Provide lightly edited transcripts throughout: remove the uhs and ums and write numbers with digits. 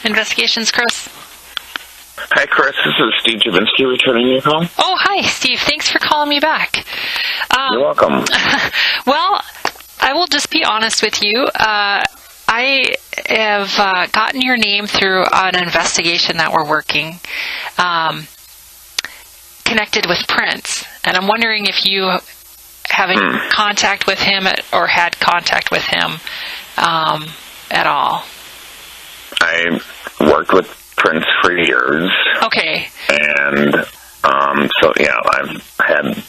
Investigations, Chris? Hi, Chris. This is Steve Javinsky returning your call. Oh, hi, Steve. Thanks for calling me back. You're welcome. Well, I will just be honest with you. I have gotten your name through an investigation that we're working connected with Prince. And I'm wondering if you have any contact with him or had contact with him at all. I worked with Prince for years. Okay. And so, yeah, I've had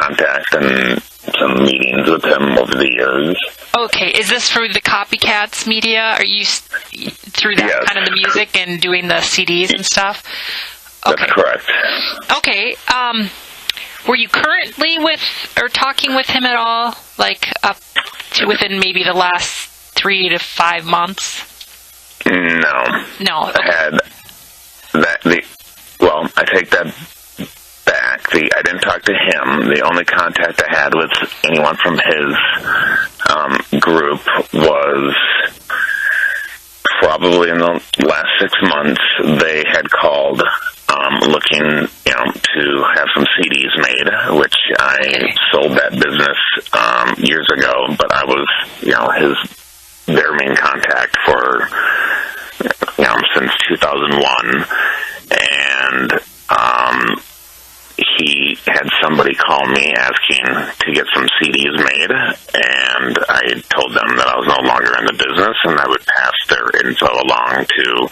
contact and some meetings with him over the years. Okay. Is this through the Copycats media? Are you through that Yes. kind of the music and doing the CDs and stuff? Okay. That's correct. Okay. Were you currently talking with him at all? Like up to within maybe the last 3 to 5 months? No. No. I had that. Well, I take that back. I didn't talk to him. The only contact I had with anyone from his group was probably in the last 6 months. They had called looking, to have some CDs made, which I sold that business years ago. But I was, their main contact for since 2001, and he had somebody call me asking to get some CDs made, and I told them that I was no longer in the business and I would pass their info along to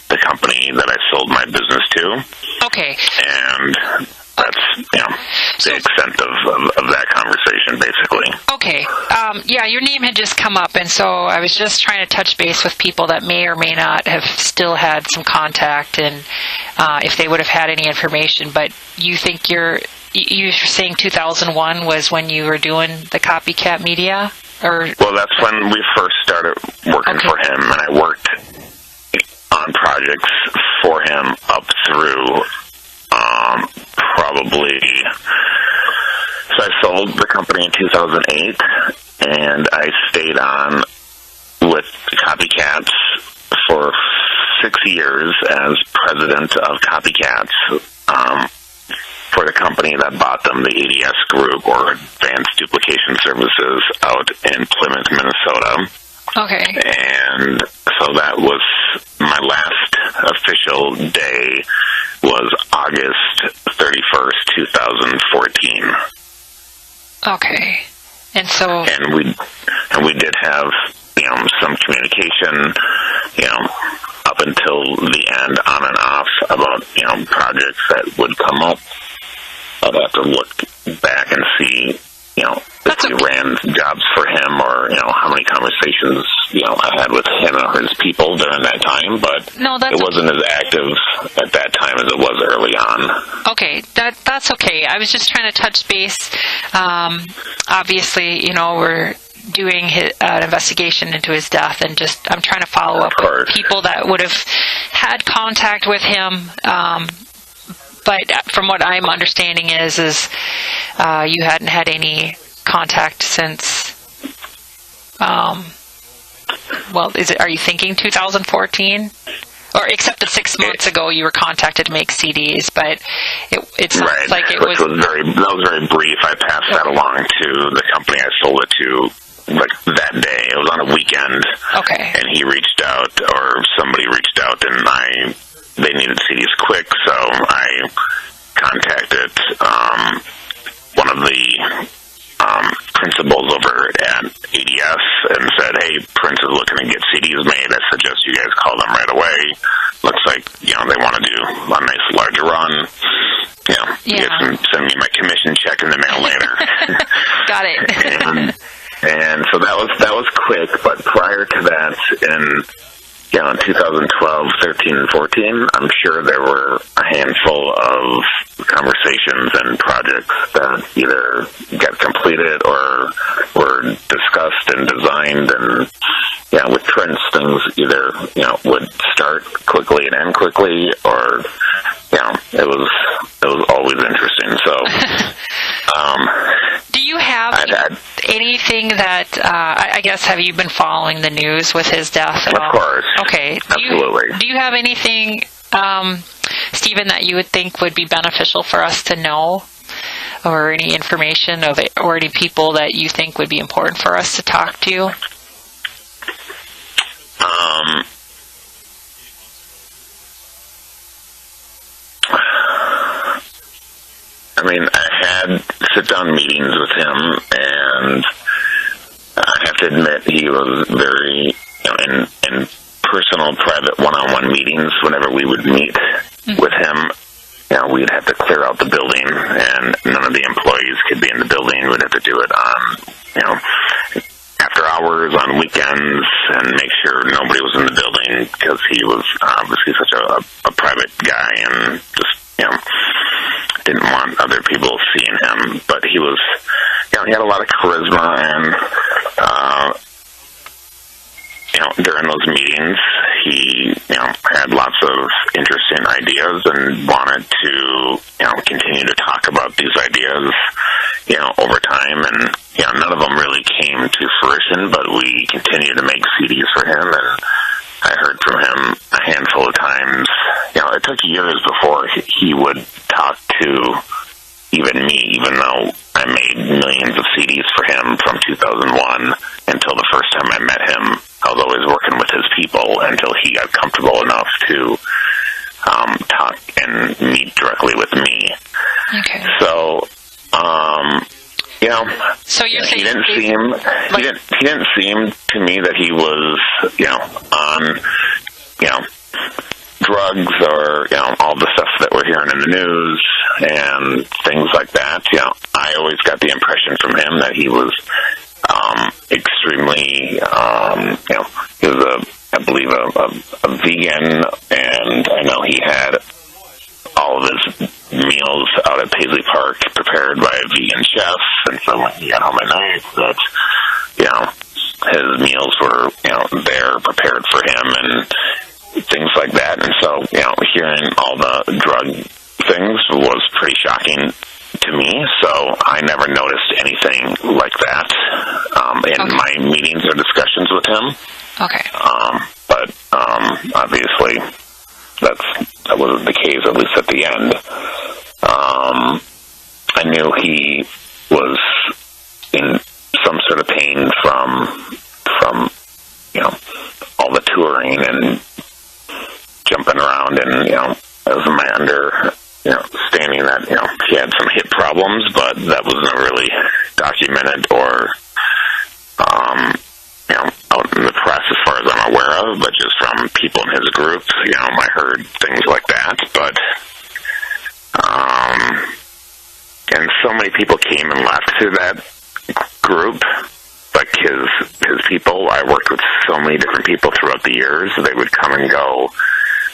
the company that I sold my business to. Okay. And that's, the extent of that conversation, basically. Okay. Yeah, your name had just come up, and so I was just trying to touch base with people that may or may not have still had some contact, and if they would have had any information. But you think you're saying 2001 was when you were doing the Copycat media? Or Well, that's when we first started working for him, and I worked on projects for him up through probably... So I sold the company in 2008, and I stayed on with Copycats for 6 years as president of Copycats for the company that bought them, the ADS Group, or Advanced Duplication Services, out in Plymouth, Minnesota. Okay. And so that was my last official day was August 31st, 2014. Okay. And so... And we did have, some communication, up until the end, on and off, about, projects that would come up. I'd have to look back and see, if we ran jobs for him or, how many conversations, I had with him or his people during that time, but it wasn't as active at that time as it was early on. Okay, that's okay. I was just trying to touch base. Obviously, we're doing an investigation into his death, and I'm trying to follow up with people that would have had contact with him. But from what I'm understanding is you hadn't had any contact since. Are you thinking 2014? Or except that 6 months ago you were contacted to make CDs, but it's right, like it was was very brief. I passed that along to the company I sold it to, like that day. It was on a weekend. Okay. And he reached out, or somebody reached out, and they needed CDs quick, so I contacted one of the principals over at ADS and said, "Hey, Prince is looking to get CDs made. I suggest you guys call them right away. Looks like, they want to do a nice large run. You can send me my commission check in the mail later." Got it. and so that was quick, but prior to that, in 2012, 13, and 14, I'm sure there were a handful of conversations and projects that either got completed or were discussed and designed. And, with Prince, things either, would start quickly and end quickly, or, it was always interesting. So, do you have have anything that, I guess, have you been following the news with his death at all? Of course. Okay. Absolutely. Do you have anything, Stephen, that you would think would be beneficial for us to know? Or any information of it, or any people that you think would be important for us to talk to? I mean, I had sit-down meetings with him, and I have to admit he was very, in personal, private, one-on-one meetings, whenever we would meet with him, we'd have to clear out the building, and none of the employees could be in the building. We'd have to do it on, after hours, on weekends, and make sure nobody was in the building, because he was obviously such a private guy, and just, didn't want other people seeing him. But he was, he had a lot of charisma, and, during those meetings, he, had lots of interesting ideas and wanted to, continue to talk about these ideas, over time. And, none of them really came to fruition, but we continued to make CDs for him. And I heard from him a handful of times. It took years before he would talk to even me, even though I made millions of CDs for him from 2001 until the first time I met him. I was always working with his people until he got comfortable enough to talk and meet directly with me. Okay. So, so you're saying he didn't seem to me that he was, on, drugs or, all the stuff that we're hearing in the news and things like that. I always got the impression from him that he was extremely, he was I believe a vegan, and I know he had all of his meals out at Paisley Park prepared by a vegan chef, and so when he got home at night, that, his meals were, there prepared for him and things like that. And so, hearing all the drug things was pretty shocking to me, so I never noticed anything like that in my meetings or discussions with him. Okay. But obviously, that wasn't the case, at least at the end. I knew he was in some sort of pain from all the touring and jumping around, and it was my understanding that he had some hip problems, but that wasn't really documented or out in the press as far as I'm aware of, but just from people in his group, I heard things like that. But and so many people came and left through that group, like his people. I worked with so many different people throughout the years. They would come and go,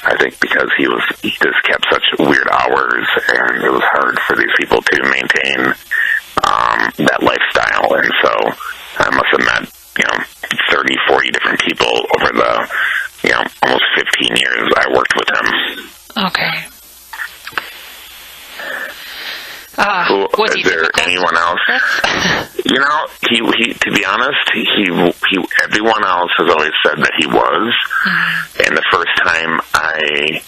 I think because he just kept such weird hours, and it was hard for these people to maintain that lifestyle. And so I must have met 30, 40 different people over the almost 15 years I worked with him. Okay. Is there anyone else? He to be honest, he everyone else has always said that he was. Mm-hmm. And the first time I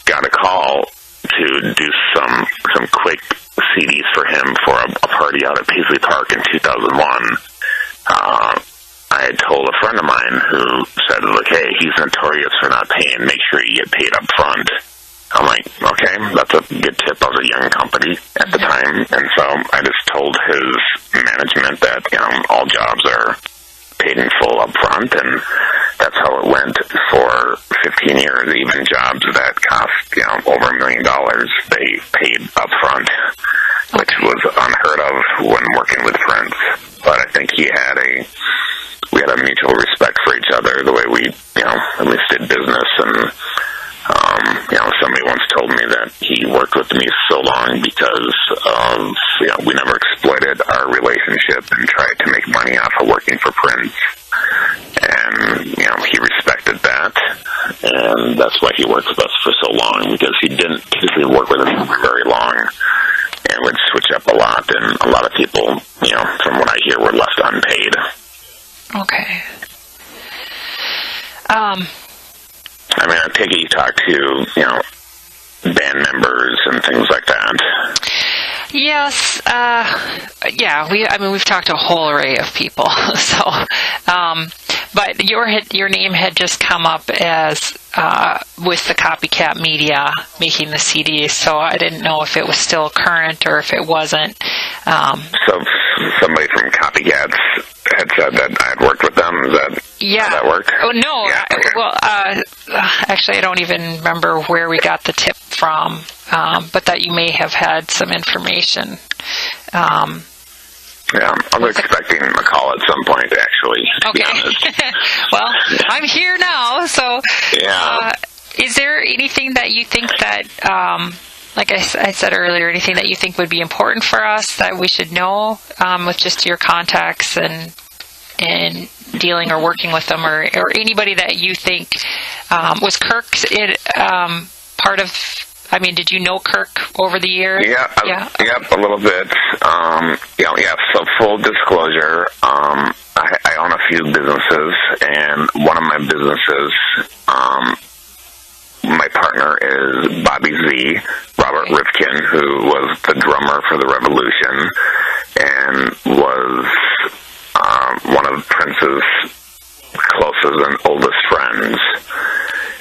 got a call to do some quick CDs for him for a party out at Paisley Park in 2001, I had told a friend of mine who said, look, hey, he's notorious for not paying. Make sure you get paid up front. I'm like, okay, that's a good tip. I was a young company at the time, and so I just told his management that all jobs are paid in full up front, and that's how it went for 15 years. Even jobs that cost over $1 million, they paid up front, which was unheard of when working with Prince. But I think we had a mutual respect for each other, the way we at least did business. And somebody once told me that he worked with me so long because of, we never exploited our relationship and tried to make money off of working for Prince. And, he respected that. And that's why he worked with us for so long, because he didn't typically work with us for very long. and would switch up a lot, and a lot of people, from what I hear, were left unpaid. Okay. I mean, I take it you talk to, band members and things like that. Yes. We've talked to a whole array of people. So, but your name had just come up as with the copycat media making the CDs, so I didn't know if it was still current or if it wasn't. So somebody from Copycats had said that I had worked with them. Is that how that worked? Oh, no. Yeah, okay. Actually, I don't even remember where we got the tip from, but that you may have had some information. I was expecting a call at some point, actually. Okay. Well, I'm here now, so is there anything that you think that, like I said earlier, anything that you think would be important for us that we should know with just your contacts and dealing or working with them, or anybody that you think was Kirk part of? I mean, did you know Kirk over the years? Yeah, a little bit. So full disclosure, I own a few businesses, and one of my businesses, my partner is Bobby Z, Robert Rifkin, who was the drummer for the Revolution, and was one of Prince's closest and oldest friends.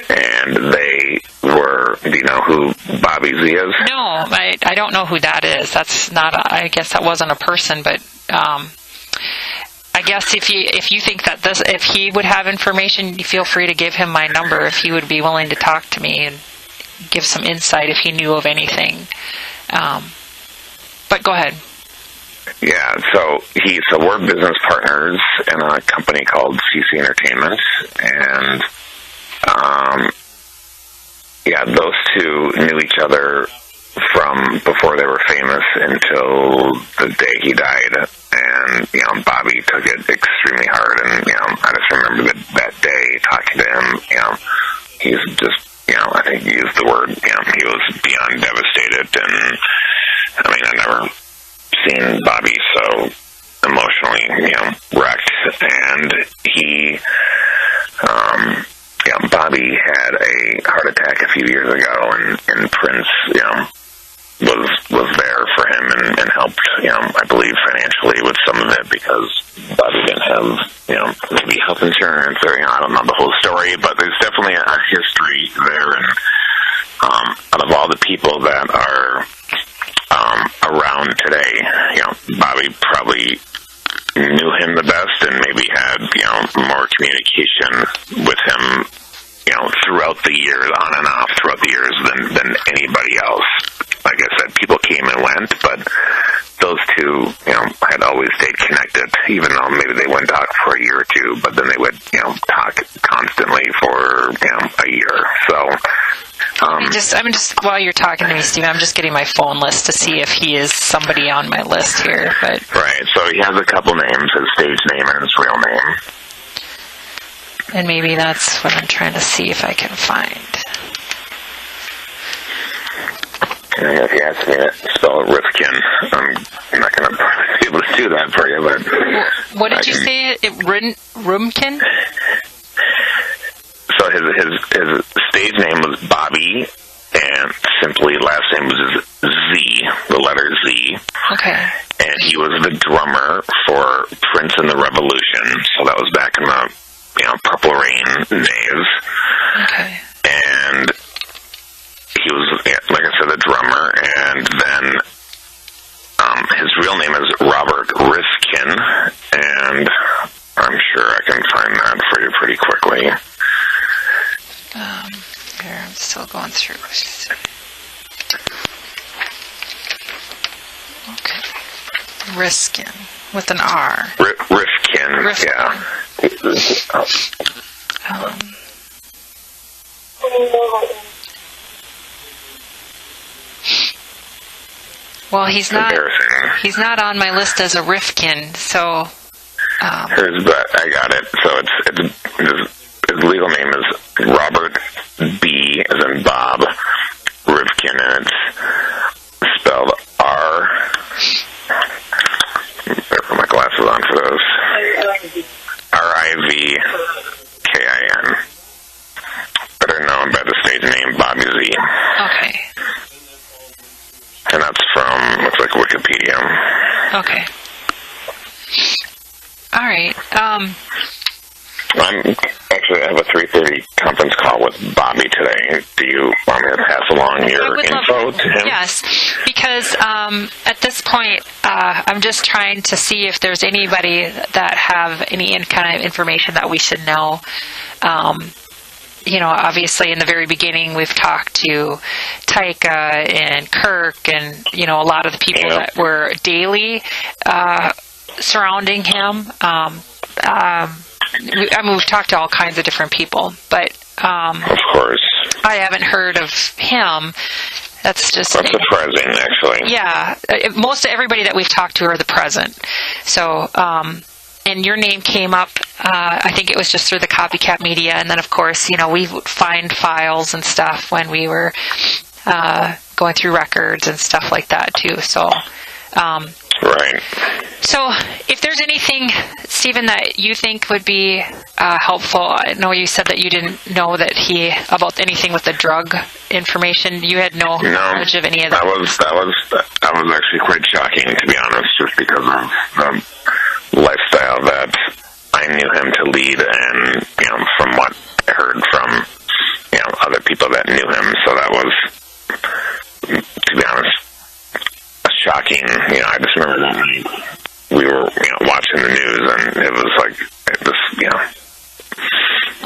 And they were, do you know who Bobby Z is? No, I don't know who that is. That's not, I guess that wasn't a person, but I guess if you think that if he would have information, feel free to give him my number if he would be willing to talk to me and give some insight if he knew of anything. But go ahead. Yeah, so we're business partners in a company called CC Entertainment, and those two knew each other from before they were famous until the day he died. And, Bobby took it extremely hard. And, I just remember that day talking to him, he's just, I think he used the word, he was beyond devastated. And, I mean, I've never seen Bobby so emotionally, wrecked. And he, Bobby had a heart attack a few years ago, and Prince, was there for him and helped, I believe financially with some of it, because Bobby didn't have, maybe health insurance, or, I don't know the whole story, but there's definitely a history there. And out of all the people that are around today, Bobby probably knew him the best and maybe had, more communication with him, throughout the years, on and off throughout the years than anybody else. Like I said, people came and went, but those two, had always stayed connected, even though maybe they wouldn't talk for a year or two, but then they would, talk constantly for, a year. So, I'm just while you're talking to me, Steve, I'm just getting my phone list to see if he is somebody on my list here. But right, so he has a couple names, his stage name and his real name. And maybe that's what I'm trying to see if I can find. If you ask me to spell Rifkin, I'm not going to be able to do that for you. But what did you say? Rumkin? So his stage name was Bobby, and simply last name was Z, the letter Z. Okay. And he was the drummer for Prince and the Revolution. So that was back in the Purple Rain days. Okay. And he was, like I said, a drummer, and then his real name is Robert Rifkin, and I'm sure I can find that for you pretty quickly. Here, I'm still going through. Okay. Riskin, with an R. Rifkin, yeah. Well, he's not on my list as a Rifkin, so... I got it. So his legal name is Robert B, as in Bob, Rifkin, and it's spelled R Okay. All right. I have a 3:30 conference call with Bobby today. Do you want me to pass along your info to him? Yes, because at this point, I'm just trying to see if there's anybody that have any kind of information that we should know. Obviously in the very beginning, we've talked to Taika and Kirk and, a lot of the people that were daily surrounding him. We've talked to all kinds of different people, but of course, I haven't heard of him. That's surprising, actually. Yeah, most everybody that we've talked to are the present. So, and your name came up. I think it was just through the copycat media, and then of course, we would find files and stuff when we were going through records and stuff like that too. So. Right. So, if there's anything, Stephen, that you think would be helpful, I know you said that you didn't know about anything with the drug information. You had no knowledge of any of that. That was actually quite shocking, to be honest, just because of the lifestyle that I knew him to lead, and from what I heard from other people that knew him. So that was, to be honest, shocking. I just remember that night we were watching the news, and it was like this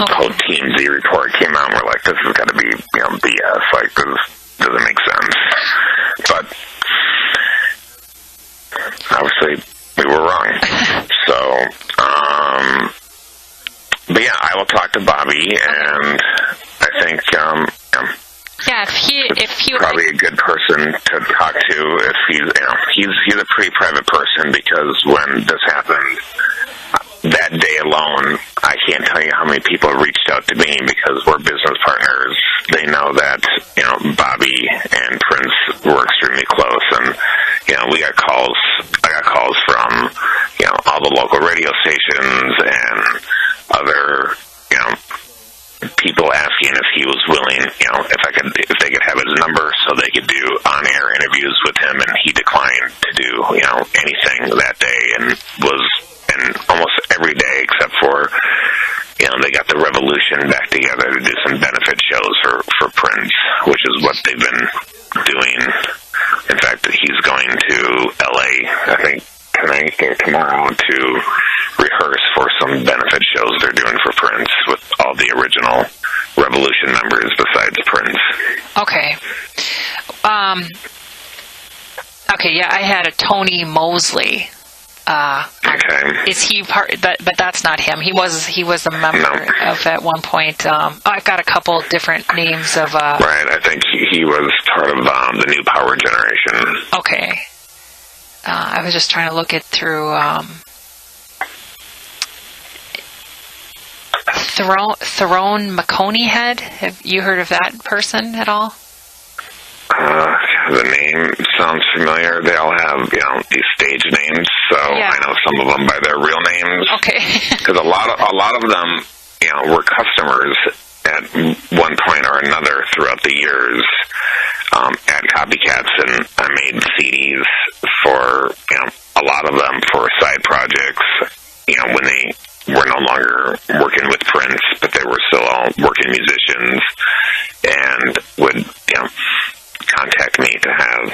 whole TMZ report came out, and we're like, this has got to be BS. Like, this doesn't make sense. But obviously we were wrong. So but yeah, I will talk to Bobby, and I think yeah, if he probably a good person to talk to. If he's a pretty private person, because when this happened that day alone, I can't tell you how many people reached out to me, because we're business partners. They know that Bobby and Prince were extremely close, and we got calls. I got calls from all the local radio stations and other people asking if he was willing, if they could have his number so they could do on-air interviews with him, and he declined to do, anything that day, and almost every day except for, they got the Revolution back together to do some benefit shows for Prince, which is what they've been doing. In fact, he's going to LA, I think, tonight or tomorrow to rehearse for some benefit shows they're doing for Prince with all the original Revolution members besides Prince. Okay. Okay, yeah, I had a Tony Mosley. Okay. Is he part? But that's not him. He was a member of at one point. I've got a couple different names of. Right, I think he was part of the New Power Generation. Okay. I was just trying to look it through. Tyrone McConeyhead. Have you heard of that person at all? The name sounds familiar. They all have, these stage names, so yeah. I know some of them by their real names. Okay. Because a lot of them, were customers at one point or another throughout the years at Copycats, and I made CDs for, a lot of them for side projects, when they were no longer working with Prince, but they were still all working musicians, and would, contact me to have,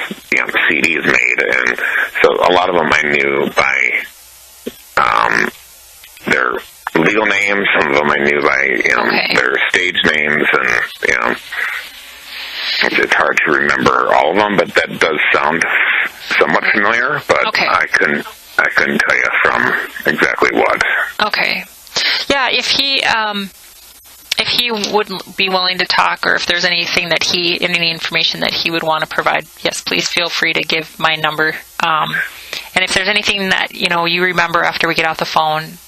CDs made. And so a lot of them I knew by their legal names, some of them I knew by, their stage names, and, it's hard to remember all of them, but that does sound somewhat familiar, but I couldn't tell you from exactly what. Okay. Yeah, if he wouldn't be willing to talk, or if there's anything that any information that he would want to provide, yes, please feel free to give my number. And if there's anything that, you remember after we get off the phone,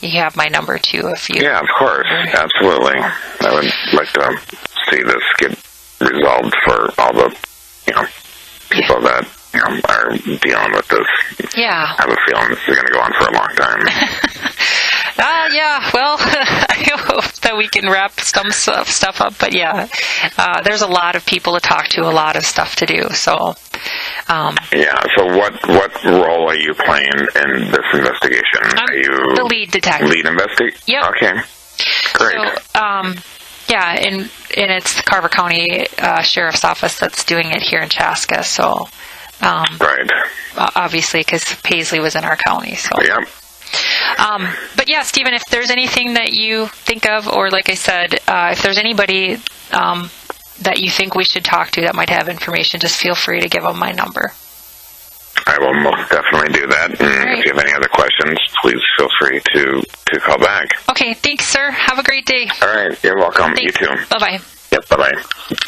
you have my number too. Yeah, of course. Absolutely. I would like to see this get resolved for all the, people that are dealing with this. Yeah. I have a feeling this is going to go on for a long time. Yeah, well, I hope that we can wrap some stuff up, but yeah, there's a lot of people to talk to, a lot of stuff to do, so... yeah, so what role are you playing in this investigation? I'm are you the lead detective. Lead investigator? Yep. Okay, great. So, yeah, and it's the Carver County Sheriff's Office that's doing it here in Chaska, so... right. Obviously, because Paisley was in our county, so... Yep. But yeah, Stephen, if there's anything that you think of, or like I said, if there's anybody that you think we should talk to that might have information, just feel free to give them my number. I will most definitely do that. And right. If you have any other questions, please feel free to call back. Okay, thanks, sir. Have a great day. All right, you're welcome. Thanks. You too. Bye-bye. Yep, bye-bye.